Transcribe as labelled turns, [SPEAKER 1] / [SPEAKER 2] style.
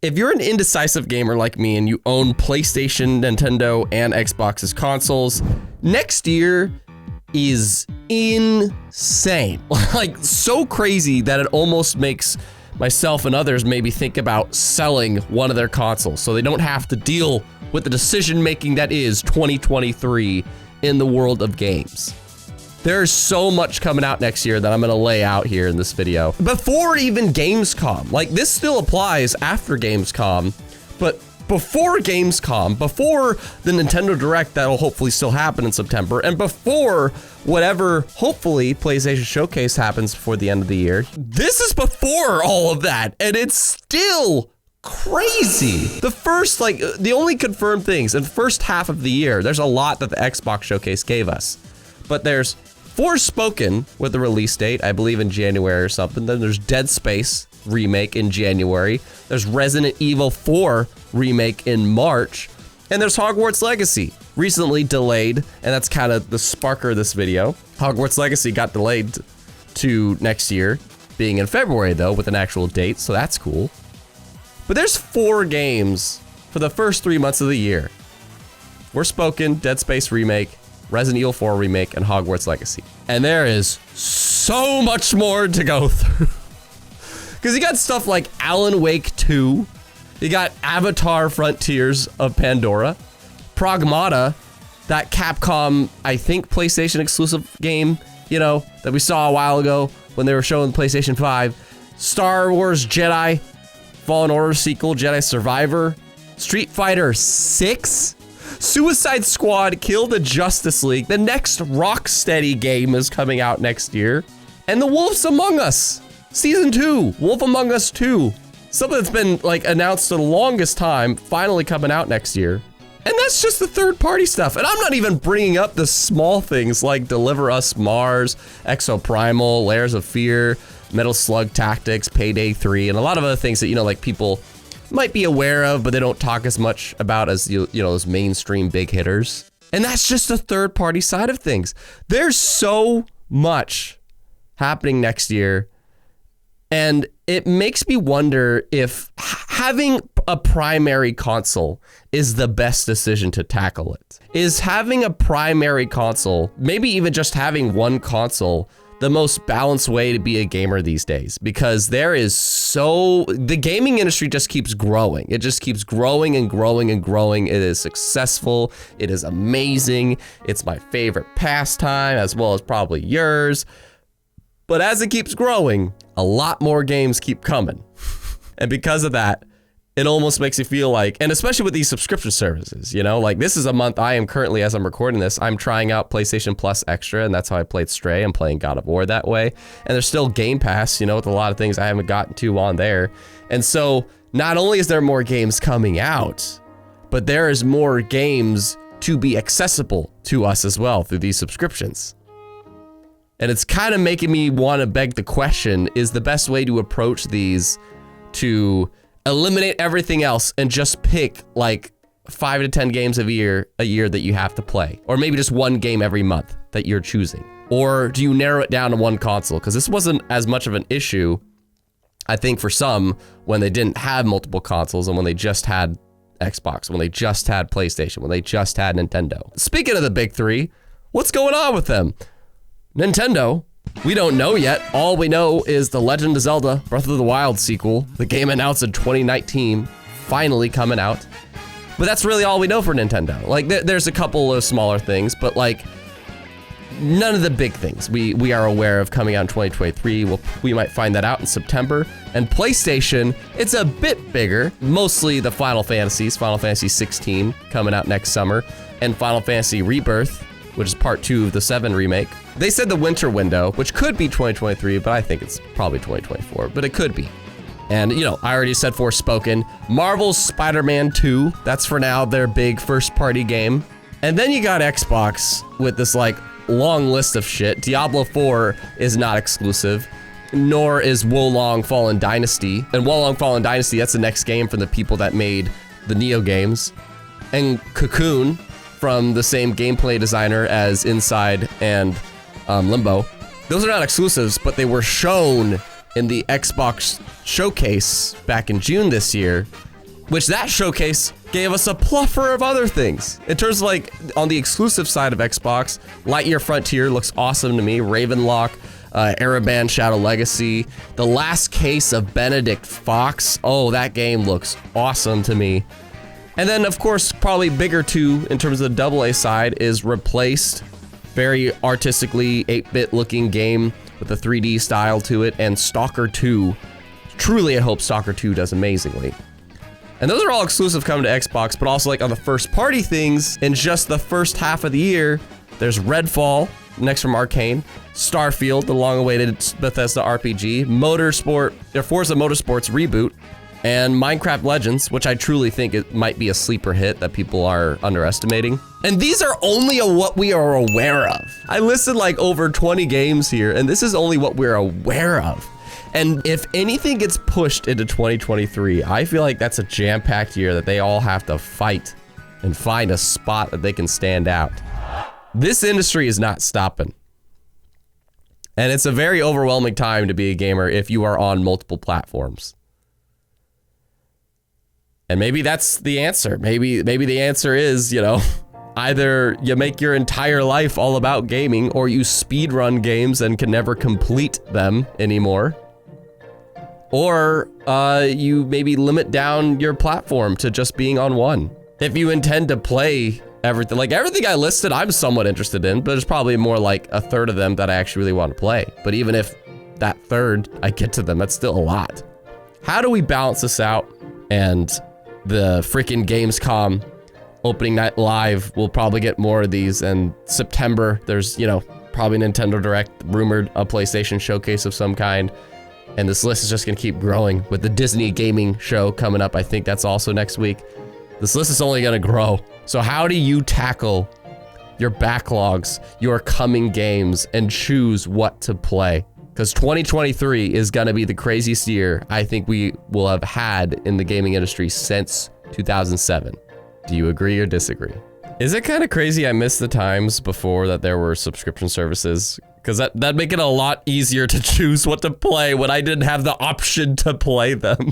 [SPEAKER 1] if you're an indecisive gamer like me and you own PlayStation, Nintendo, and Xbox's consoles, next year is insane. Like, so crazy that it almost makes myself and others maybe think about selling one of their consoles so they don't have to deal with the decision making that is 2023 in the world of games. There's so much coming out next year that I'm gonna lay out here in this video. Before even Gamescom, like this still applies after Gamescom, but before Gamescom, before the Nintendo Direct that'll hopefully still happen in September, and before whatever, hopefully, PlayStation Showcase happens before the end of the year. This is before all of that, and it's still crazy. The first, like, the only confirmed things in the first half of the year, there's a lot that the Xbox Showcase gave us, but there's Forspoken with a release date, I believe in January or something. Then there's Dead Space remake in January. There's Resident Evil 4 remake in March. And there's Hogwarts Legacy, recently delayed, and that's kind of the sparker of this video. Hogwarts Legacy got delayed to next year, being in February though, with an actual date, so that's cool. But there's 4 games for the first 3 months of the year. Forspoken, Dead Space remake, Resident Evil 4 remake, and Hogwarts Legacy. And there is so much more to go through. Because you got stuff like Alan Wake 2, you got Avatar Frontiers of Pandora, Pragmata, that Capcom, I think, PlayStation exclusive game, you know, that we saw a while ago when they were showing PlayStation 5, Star Wars Jedi Fallen Order sequel, Jedi Survivor, Street Fighter 6, Suicide Squad, Kill the Justice League. The next Rocksteady game is coming out next year. And The Wolves Among Us, Season 2, Wolf Among Us 2. Something that's been like announced for the longest time, finally coming out next year. And that's just the third-party stuff. And I'm not even bringing up the small things like Deliver Us Mars, Exoprimal, Layers of Fear, Metal Slug Tactics, Payday 3, and a lot of other things that, you know, like people might be aware of, but they don't talk as much about as, you know, those mainstream big hitters. And that's just the third-party side of things. There's so much happening next year, and it makes me wonder if having a primary console is the best decision to tackle it. Is having a primary console, maybe even just having one console, the most balanced way to be a gamer these days? Because there is the gaming industry just keeps growing. It just keeps growing and growing and growing. It is successful. It is amazing. It's my favorite pastime, as well as probably yours. But as it keeps growing, a lot more games keep coming. And because of that, it almost makes you feel like, and especially with these subscription services, you know, like this is a month I am currently, as I'm recording this, I'm trying out PlayStation Plus Extra, and that's how I played Stray. I'm playing God of War that way. And there's still Game Pass, you know, with a lot of things I haven't gotten to on there. And so not only is there more games coming out, but there is more games to be accessible to us as well through these subscriptions. And it's kind of making me want to beg the question, is the best way to approach these to eliminate everything else and just pick like 5 to 10 games a year that you have to play? Or maybe just one game every month that you're choosing? Or do you narrow it down to one console? Because this wasn't as much of an issue, I think, for some when they didn't have multiple consoles and when they just had Xbox, when they just had PlayStation, when they just had Nintendo. Speaking of the big three, what's going on with them? Nintendo, we don't know yet. All we know is The Legend of Zelda Breath of the Wild sequel, the game announced in 2019, finally coming out. But that's really all we know for Nintendo. Like, there's a couple of smaller things, but like, none of the big things we are aware of coming out in 2023. We might find that out in September. And PlayStation, it's a bit bigger, mostly the Final Fantasies, Final Fantasy 16 coming out next summer, and Final Fantasy Rebirth, which is part 2 of the 7 remake. They said the winter window, which could be 2023, but I think it's probably 2024, but it could be. And, you know, I already said Forspoken. Marvel's Spider-Man 2, that's for now their big first-party game. And then you got Xbox with this, like, long list of shit. Diablo 4 is not exclusive, nor is Wolong Fallen Dynasty. And Wolong Fallen Dynasty, that's the next game from the people that made the Nioh games. And Cocoon, from the same gameplay designer as Inside and Limbo. Those are not exclusives, but they were shown in the Xbox showcase back in June this year, which that showcase gave us a plethora of other things. In terms of like, on the exclusive side of Xbox, Lightyear Frontier looks awesome to me. Ravenlock, Ereban Shadow Legacy, the last case of Benedict Fox. Oh, that game looks awesome to me. And then, of course, probably bigger too, in terms of the AA side, is Replaced. Very artistically 8-bit looking game with a 3D style to it, and Stalker 2. Truly, I hope Stalker 2 does amazingly. And those are all exclusive coming to Xbox, but also like on the first party things, in just the first half of the year, there's Redfall, next from Arcane, Starfield, the long-awaited Bethesda RPG, Forza Motorsports reboot, and Minecraft Legends, which I truly think it might be a sleeper hit that people are underestimating. And these are only what we are aware of. I listed like over 20 games here, and this is only what we're aware of. And if anything gets pushed into 2023, I feel like that's a jam-packed year that they all have to fight and find a spot that they can stand out. This industry is not stopping. And it's a very overwhelming time to be a gamer if you are on multiple platforms. And maybe that's the answer. Maybe the answer is, you know, either you make your entire life all about gaming, or you speedrun games and can never complete them anymore. Or you maybe limit down your platform to just being on one. If you intend to play everything, like everything I listed, I'm somewhat interested in, but there's probably more like a third of them that I actually really want to play. But even if that third, I get to them, that's still a lot. How do we balance this out? And the freaking Gamescom opening night live, we'll probably get more of these. And September, there's, you know, probably Nintendo Direct, rumored a PlayStation showcase of some kind. And this list is just gonna keep growing with the Disney gaming show coming up. I think that's also next week. This list is only gonna grow. So how do you tackle your backlogs, your coming games, and choose what to play? Because 2023 is gonna be the craziest year I think we will have had in the gaming industry since 2007. Do you agree or disagree? Is it kind of crazy I missed the times before that there were subscription services? Because that'd make it a lot easier to choose what to play when I didn't have the option to play them.